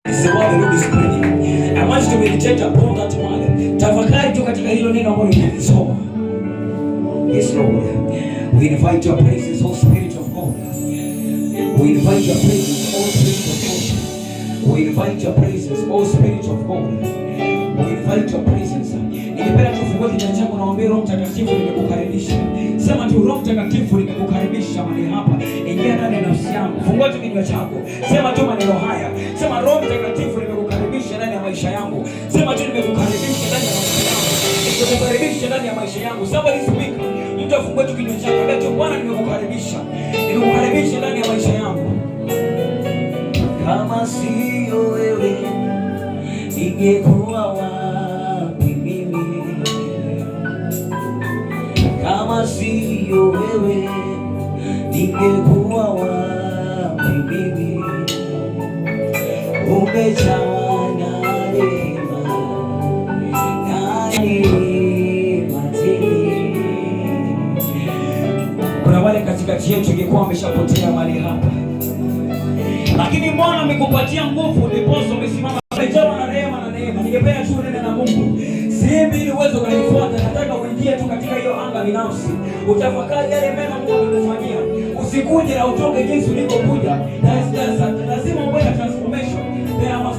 It's the word the Lord is spreading. I want you to meditate upon that word. Tafakari tu katika hilo neno ambalo nimesoma. Yes, Lord. We invite your presence, O Spirit of God. We invite your presence, O Spirit of God. We invite your presence, O Spirit of God. We invite your presence. Ningependa tufungue kinywa chako na ombe Roho Mtakatifu nimekukaribisha. Sema tu Roho Mtakatifu nimekukaribisha mahali hapa. Ingia ndani ya nafsi yangu. Fungua tu kinywa chako. Sema tu maneno haya. Sema Roho Mtakatifu nimekukaribisha ndani ya maisha yangu. Sema tu nimekukaribisha ndani ya maisha yangu. Nimekukaribisha ndani ya maisha yangu. Somebody speak. Mtu afungue tu kinywa chako. Ndio tu Bwana nimekukaribisha. Nimekukaribisha ndani ya maisha yangu. Kama sio wewe ningekuwa wapi mimi? Kama sio wewe ningekuwa wapi mimi? Umejawa na rehema tele. Kuna wale katikati yetu ingekuwa wameshapotea mahali hapa, lakini Bwana amekupatia nguvu, ndiposa umesimama. Umejawa na rehema na neema. Ningependa tu unene na Mungu. Sihemi ili uweze kunifuata. Nataka uingie tu katika hiyo anga binafsi. Utafakari yale mema Mungu amekufanyia. Usikuje na utoke jinsi ulivyokuja.